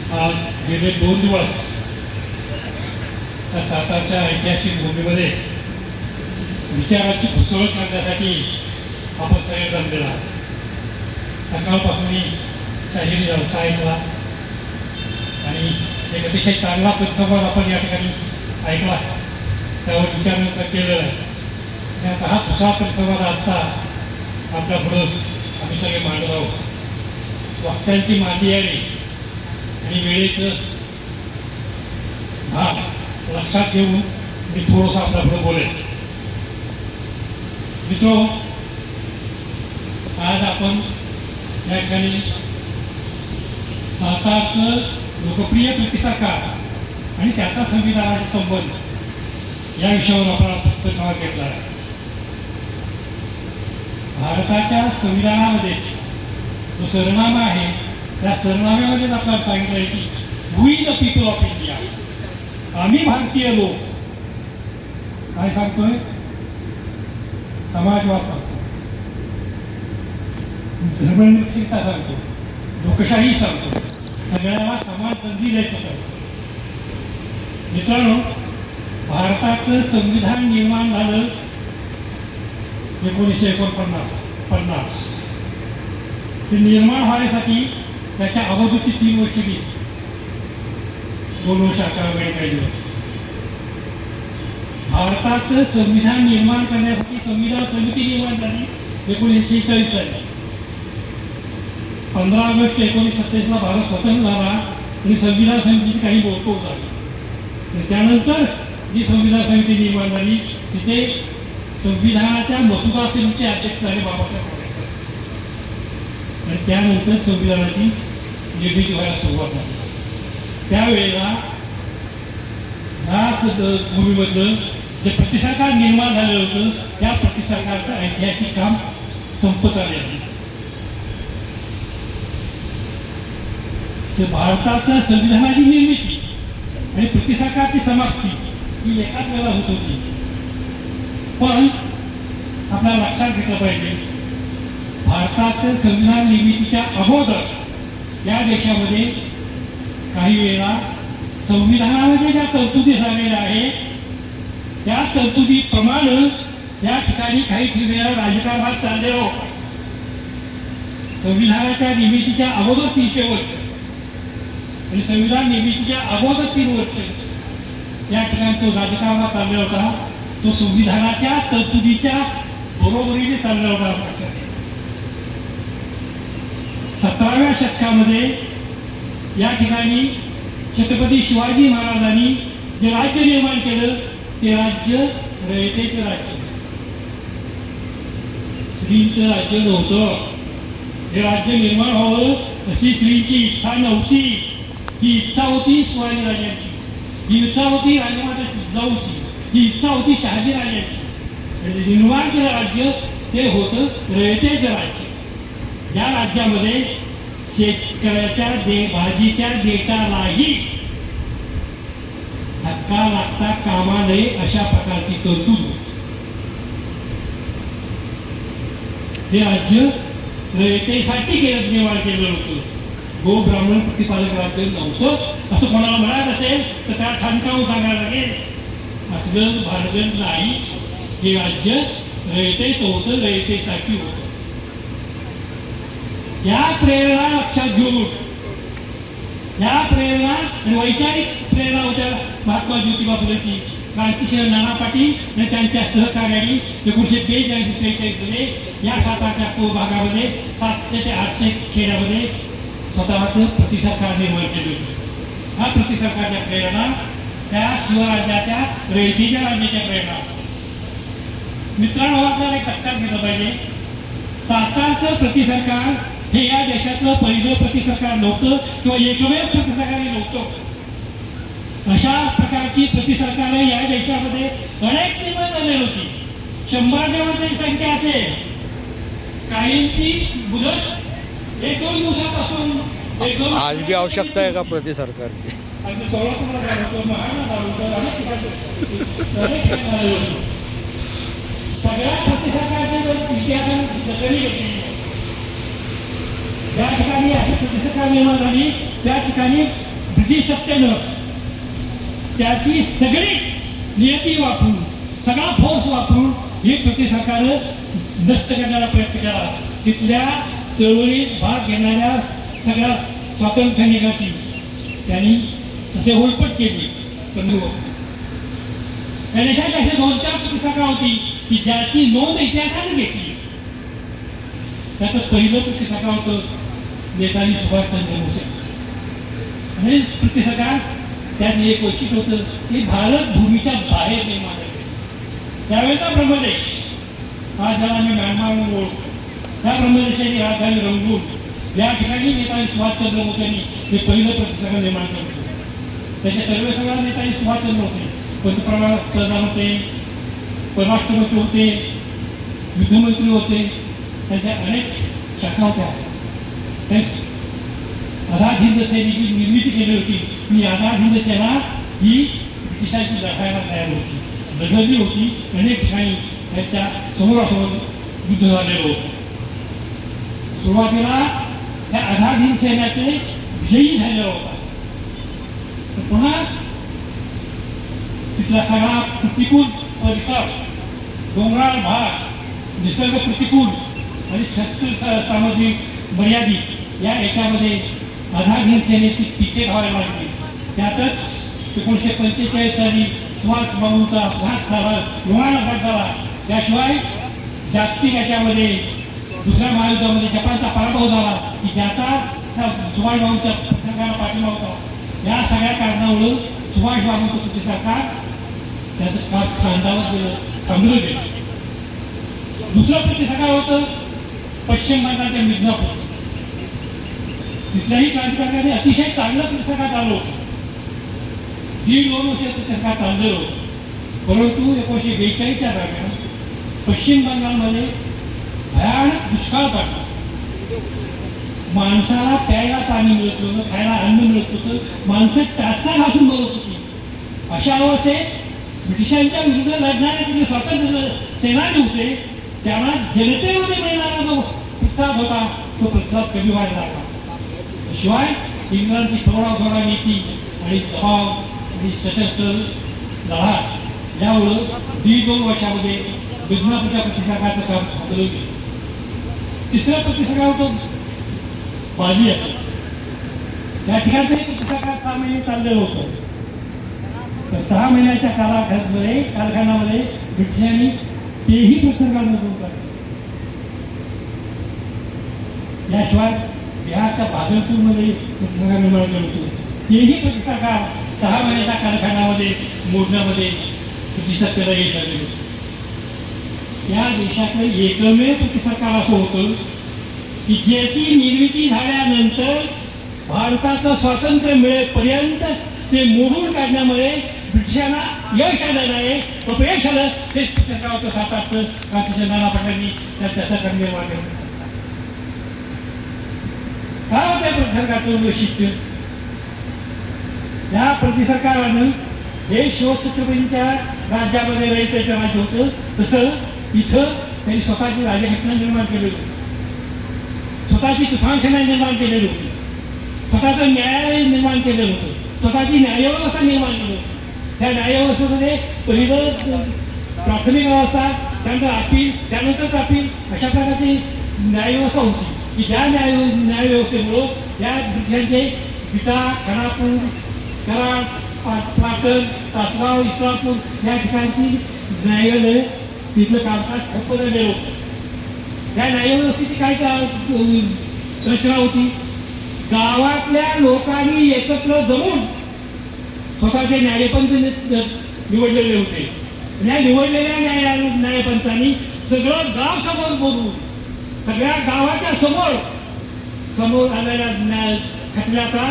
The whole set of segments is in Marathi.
आज गेले 2 दिवस त्या सातारच्या ऐतिहासिक भूमीमध्ये विचाराची घुसळत करण्यासाठी आपण सगळे जमलेला. सकाळपासून शाहिरी व्यवसाय केला आणि एक अतिशय चांगला प्रतिसंवाद आपण या ठिकाणी ऐकला, त्यावर विचार केलेला आहे. आणि आता हा दुसरा प्रतिसंवाद आजचा आपल्यापुढं आम्ही सगळे मांडत आहोत. वाक्यांची मांडी आली आणि वेळेचं भाग लक्षात घेऊन मी थोडंसं आपल्यापुढे बोलेन. मित्रो, आज आपण या ठिकाणी सातारचं लोकप्रिय प्रतिसाकार आणि त्याचा संविधानाचा संबंध या विषयावर आपण प्रतिसाद घेतला आहे. भारताच्या संविधानामध्ये जो सरनामा आहे त्या सरनाम्यामध्येच आपल्याला सांगितलं आहे की we the people of India, आम्ही भारतीय लोक. काय सांगतोय? समाजवाद सांगतो, धर्मनिरपेक्षता सांगतो, लोकशाही सांगतो, सगळ्याला समान संधी द्यायचं सांगतो. मित्रांनो, भारताचं संविधान निर्माण झालं 1949. ते निर्माण होण्यासाठी त्याच्या अगोदरची 3 वर्षे गेली. 2 वर्ष 11 महिने काही दिवस. भारताचं संविधान निर्माण करण्यासाठी संविधान समिती निर्माण झाली 1940 साली. 15 ऑगस्ट 1927 ला भारत स्वतंत्र झाला आणि संविधान समितीची काही मोडतोड झाली. त्यानंतर जी संविधान समिती निर्माण झाली तिथे संविधानाच्या मसुदा समितीचे अध्यक्ष झाले बाबासाहेब आंबेडकर आणि त्यानंतर संविधानाची निर्मिती व्हायला सुरुवात झाली. त्यावेळेला या भूमीमधलं जे प्रतिसरकार निर्माण झालेलं होतं त्या प्रतिसरकारचं ऐतिहासिक काम संपत आले आहे. भारताचं संविधानाची निर्मिती आणि प्रतिसरकारची समाप्ती ही एकाच वेळेला होत होती. पण आपल्याला लक्षात घेतलं पाहिजे, भारताचं संविधान निर्मितीच्या अगोदर या देशामध्ये काही वेळा संविधानामध्ये ज्या तरतुदी झालेल्या आहेत त्या तरतुदीप्रमाणे या ठिकाणी काही वेळा राजकारणात चाललेला होता. संविधानाच्या निर्मितीच्या अगोदर 300 वर्ष आणि संविधान निर्मितीच्या अगोदर 3 वर्ष या ठिकाणी तो राजकारणात चाललेला होता. तो संविधानाच्या तरतुदीच्या बरोबरीने चाललेला होता. 17व्या शतकामध्ये या ठिकाणी छत्रपती शिवाजी महाराजांनी जे राज्य निर्माण केलं ते राज्य रयतेचं राज्य, स्त्रीचं राज्य नव्हतं. हे राज्य निर्माण व्हावं अशी स्त्रीची इच्छा नव्हती. ही इच्छा होती शिवाजी राजांची, ही इच्छा होती राजमाता जिजाऊची, ही इच्छा होती शहाजी राजांची. निर्माण केलं राज्य ते होतं रयतेचं राज्य. या राज्यामध्ये शेतकऱ्याच्या भाजीच्या देठालाही धक्का लागता कामा नये अशा प्रकारची तरतूद. हे राज्य रयतेसाठी निर्माण केलं होतं. गो ब्राह्मण प्रतिपादक राज्य नव्हतं असं कोणाला म्हणत असेल तर त्याला ठणकावून सांगायला लागेल. असलं भारत नाही. हे राज्य रयतेचं होतं, रयतेसाठी होतं. या प्रेरणा लक्षात घेऊन, या प्रेरणा आणि वैचारिक प्रेरणा होत्या महात्मा ज्योतिबा फुलेची, क्रांतिसिंह नाना पाटील आणि त्यांच्या सहकार्याने 1942-43 मध्ये या सातारच्या भागामध्ये 700 ते 800 खेड्यामध्ये स्वतःचं प्रतिसरकार निर्माण केलं होतं. हा प्रतिसरकारच्या प्रेरणा त्या शिवराज्याच्या रयतेच्या राज्याच्या प्रेरणा. मित्रांनो, आपल्याला एक लक्षात घेतलं पाहिजे, सातारचं प्रतिसरकार हे या देशातलं पहिलं प्रतिसरकार नव्हतं किंवा एकमेव प्रतिसरकार नव्हतं. अशा प्रकारची प्रतिसरकारे या देशामध्ये अनेक निर्माण झालेली होती. 100 जणांची संख्या असेल. काहींची मुदत 1-2 दिवसापासून आज भी आवश्यकता आहे का प्रतिसरकारची? सगळ्या प्रतिसरकारचे इतिहासात जगली ज्या ठिकाणी अशी प्रतिसरकार निर्माण झाली त्या ठिकाणी ब्रिटिश सत्तेनं त्याची सगळी नियती वापरून सगळा फोर्स वापरून ही प्रतिसरकार नष्ट करण्याचा प्रयत्न केला. तिथल्या चळवळीत भाग घेणाऱ्या सगळ्या स्वातंत्र्य सैनिकांची त्यांनी तसे होलपट केली. पण त्या देशात असे 2-4 प्रतिसरकार होती की ज्याची नोंद इतिहासाने घेतली. त्याचं पहिलं प्रतिसरकार होतं नेताजी सुभाषचंद्र बोस. आणि प्रतिसरकार त्यात एक वैशिष्ट्य होतं की भारत भूमीच्या बाहेर निर्माण झाले. त्यावेळेचा ब्रह्मदेश हा ज्याला आम्ही म्यानमार म्हणून ओळखतो, त्या ब्रह्मदेशाची राजधानी रंगून या ठिकाणी नेताजी सुभाषचंद्र बोस यांनी हे पहिलं प्रतिसरकार निर्माण केलं होतं. त्याचे सर्व सगळ्या नेताजी सुभाषचंद्र होते. पंतप्रधान होते, परराष्ट्रमंत्री होते, युद्धमंत्री होते, त्यांच्या अनेक शाखा होत्या. आझाद हिंद सेनेची निर्मिती केली होती. ही आझाद हिंद सेना ही ब्रिटिशांची लढायला तयार होती, लढली होती. अनेक ठिकाणी त्यांच्या समोरासमोर युद्ध झालेलं होतं. सुरुवातीला त्या आझाद हिंद सेनेचे विजयी झालेला होता. पुन्हा तिथला सगळा प्रतिकूल परिसर, डोंगराळ भाग, निसर्ग प्रतिकूल आणि शस्त्र सामग्री मर्यादित या याच्यामध्ये आझाद हिंद सेनेची पिछे घावायला लागली. त्यातच 1945 साली सुभाषबाबूंचा घात झाला, लोणावळा घात झाला. त्याशिवाय जागतिक याच्यामध्ये दुसऱ्या महायुद्धामध्ये जपानचा पराभव झाला की ज्याचा सुभाषबाबूंच्या प्रतिसरकाला पाठिंबा होता. या सगळ्या कारणामुळे सुभाषबाबूंचं प्रतिसरकार त्याचं काम खांदावर गेलं, थांबलं गेलं. दुसरं प्रतिसरकार होतं पश्चिम बंगालच्या मिदनापूर. तिथल्याही क्रांतिकारकाने अतिशय चांगलं प्रतिसरकार चाललं होतं. 1.5-2 वर्ष प्रतिसरकार चाललेलं होतं. परंतु 1942च्या दरम्यान पश्चिम बंगालमध्ये भयानक दुष्काळ पडला. माणसाला प्यायला पाणी मिळत नव्हतं, खायला अन्न मिळत होतं, माणसं टाचा घासून मरत होती. अशा अवस्थेत ब्रिटिशांच्या विरुद्ध लढणारे जे स्वातंत्र्य सेनानी होते त्यांना जनतेमध्ये मिळणारा जो प्रतिसाद होता तो प्रतिसाद कमी व्हायला लागला. शिवाय इंग्रजांची थोडा नीती आणि दबाव आणि सशस्त्र लढा यामुळं 1.5-2 वर्षामध्ये मिदनापूरच्या प्रतिसरकाचं काम थांबलं गेलं. तिसरं प्रतिसरकार होतं बाजी असं. त्या ठिकाणचं प्रतिसरकार 6 महिने चाललेलं होतं. तर 6 महिन्याच्या कालखंडामध्ये ब्रिटिशांनी तेही प्रतिसरकार नसून काढले. याशिवाय बिहारच्या भागलपूरमध्ये प्रतिसरकार निर्माण केलं होतं. तेही प्रतिसरकार 6 महिन्याच्या कालखंडामध्ये मोडण्यामध्ये प्रतिसाद त्याला यश आलेलं होतं. या देशातलं एकमेव प्रतिसरकार असं होतं की ज्याची निर्मिती झाल्यानंतर भारताचं स्वातंत्र्य मिळेपर्यंत ते मोडून काढण्यामध्ये ब्रिटिशांना यश आलं नाही. अपयश आलं तेच प्रतिसरकार होतं. सातारचं क्रांतिसिंह नाना पाटलांनी त्याचा कर्म निर्माण केलं. काय होतं प्रतिसरकाचं वैशिष्ट्य? या प्रतिसरकारानं हे शिवछत्रपतींच्या राज्यामध्ये रयतेचं राज्य होतं, तसं इथं त्यांनी स्वतःची राज्यघटना निर्माण केलेली होती, स्वतःची तुफानसेना निर्माण केलेली होती, स्वतःचं न्यायालय निर्माण केलेलं होतं, स्वतःची न्यायव्यवस्था निर्माण केली होती. त्या न्यायव्यवस्थेमध्ये पहिलं प्राथमिक अवस्था, त्यानंतर अपील, त्यानंतर अपील अशा प्रकारची न्यायव्यवस्था होती की ज्या न्यायव्यवस्थेमुळं या ब्रिटिशांचे विटा, खानापूर, कराड, पाटण, तासगाव, इस्लामपूर या ठिकाणची न्यायालय तिथलं कामकाज ठप्प झालेलं होतं. त्या न्यायव्यवस्थेची काय रचना होती? गावातल्या लोकांनी एकत्र जमून स्वतःचे न्यायपंच निवडलेले होते. या निवडलेल्या न्यायपंचांनी सगळं गाव समोर बोलवून सगळ्या गावाच्या समोर आलेल्या खटल्याचा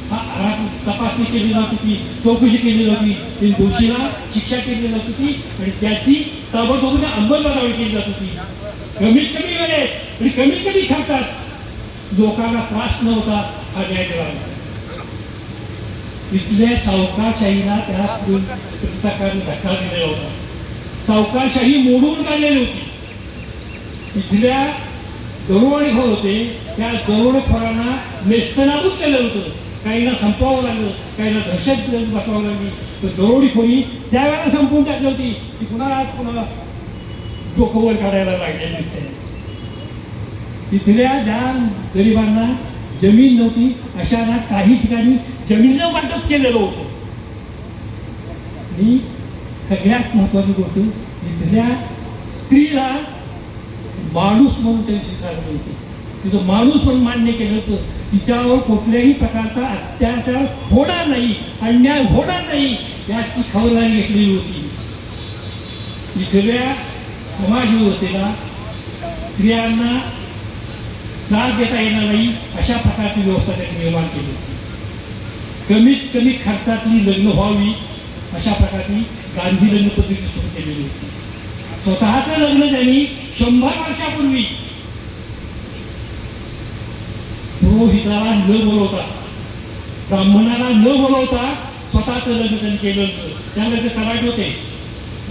तपासणी केली जात होती, चौकशी केली जात होती, दोषीला शिक्षा केली जात होती आणि त्याची ताबडतोब अंमलबजावणी केली जात होती. कमीत कमी वेळेत आणि कमीत कमी खर्चात लोकांना त्रास नव्हता हा न्याय दिला. तिथल्या सावकारशाहीला त्याला प्रतिसरकारने धक्का दिलेला होता. सावकारशाही मोडून काढलेली होती. तिथल्या दरोडेखोर होते, त्या दरोडेखोरांना नेस्तनाबूत केलं होतं. काहींना संपवावं लागलं, काहींना दहशत बसवावं लागली. तर दरोडीखोरी त्यावेळेला संपवून टाकली होती की कुणाला आज कुणाला डोकं वर काढायला लागले नसते. तिथल्या ज्या गरिबांना जमीन नव्हती अशांना काही ठिकाणी जमिनीचं वाटप केलेलं होतं. आणि सगळ्यात महत्वाची गोष्ट तिथल्या स्त्रीला माणूस म्हणून त्यांनी स्वीकारलं होतं. तिथं माणूस म्हणून मान्य केलं होतं. तिच्यावर कुठल्याही प्रकारचा अत्याचार होणार नाही, अन्याय होणार नाही याची खबरदारी घेतलेली होती. इथल्या समाज व्यवस्थेला स्त्रियांना त्रास देता येणार नाही अशा प्रकारची व्यवस्था त्यांनी निर्माण केली होती. कमीत कमी खर्चातली लग्न व्हावी अशा प्रकारची गांधी लग्न पद्धती सुरू केलेली होती. स्वतःचं लग्न त्यांनी 100 वर्षापूर्वी पुरोहिताला न बोलवता, ब्राह्मणाला न बोलवता स्वतःचं लग्न त्यांनी केलं होतं. त्यामुळे ते तलाट होते.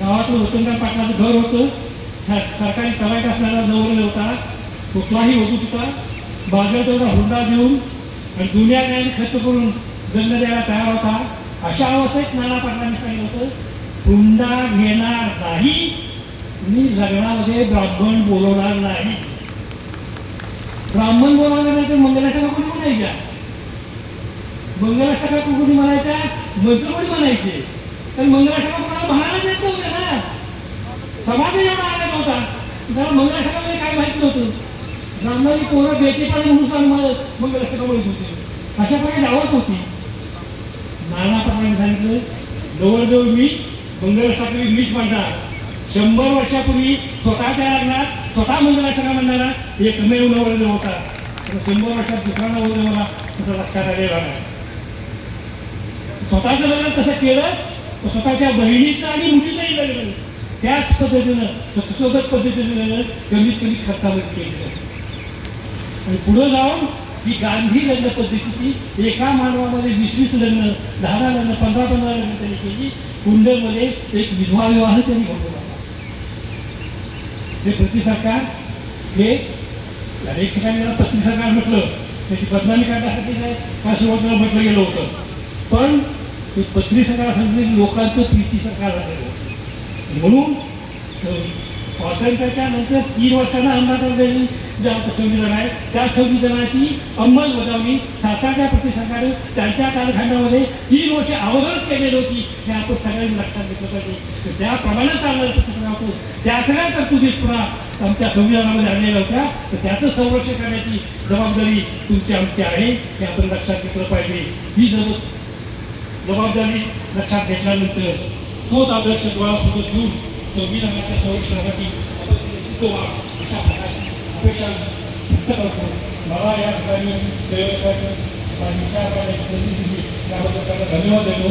गावातलं वतनदार पाटलाचं घर होतं. सरकारी तलाट असणारा नवरा होता. कुठलाही वधू तिथं बाजार तेवढा हुंडा देऊन आणि जुन्या काळाने खर्च करून लग्न द्यायला तयार होता. अशा अवस्थेत नाना पाटलांनी सांगितलं होतं, हुंडा घेणार नाही, मी लग्नामध्ये ब्राह्मण बोलवणार नाही. ब्राह्मण बोलवणार नाही तर मंगलाष्टका कोणी म्हणायच्या? मंगलाष्टका कोणी म्हणायच्या? मंत्रकोणी म्हणायचे. तर मंगलाष्टका कोणाला म्हणायला येत नव्हते ना. समाज एवढा आला नव्हता. त्याला मंगलाष्टकामध्ये काय माहिती नव्हतं. ब्राह्मणाची पोरं बेटीपाणी म्हणून मंगलाष्टका म्हणत होते. अशा प्रकारे लावत होती. नाना पाटलांनी सांगितलं, जवळजवळ मी मंगलाष्टका मीच म्हणणार. 100 वर्षापूर्वी स्वतःच्या लग्नात स्वतः मंगलाष्टका म्हणणारा एकमेव नवरदेव होता. 100 वर्षात दुसरा नवरदेव मला तुझं लक्षात आलेला नाही. स्वतःचं लग्न कसं केलं तर स्वतःच्या बहिणीचं आणि मुलीचंही लग्न त्याच पद्धतीनं सुसोबत पद्धतीनं लग्न कमीत कमी खर्चामध्ये केलं. आणि पुढं जाऊन ही गांधी लग्न पद्धतीची एका मानवामध्ये 20 लग्न, 10 लग्न, 15 लग्न त्यांनी केली. कुंडलमध्ये एक विधवा विवाह त्यांनी घडवला. हे पती सरकार हे एक ठिकाणी त्याला पती सरकार म्हटलं, त्याची बदनामी करण्यासाठी काय सुरुवातीला म्हटलं गेलं होतं. पण ते पत्री सरकार सांगितलं लोकांचं प्रीती सरकार झालेलं होतं. म्हणून स्वातंत्र्याच्या नंतर 3 वर्षांना अंमलात जे आमचं संविधान आहे त्या संविधानाची अंमलबजावणी सातारच्या पती सरकारने त्यांच्या कालखंडामध्ये 3 वर्ष अगोदरच केलेली होती. हे आपण सगळ्यांनी लक्षात घेतलं पाहिजे. तर त्याप्रमाणे चालणारं पती सरकार होतं. त्या सगळ्या तरतुदी पुन्हा आमच्या संविधानामध्ये आणलेल्या होत्या. तर त्याचं संरक्षण करण्याची जबाबदारी तुमची आमची आहे हे आपण लक्षात घेतलं पाहिजे. ही जबाबदारी लक्षात घेतल्यानंतर तोच आदर्श डोळ्यासोबत घेऊन संविधानाच्या संरक्षणासाठी अशा प्रकारची अपेक्षा व्यक्त करतो. मला या ठिकाणी त्याबद्दल त्यांना धन्यवाद देतो.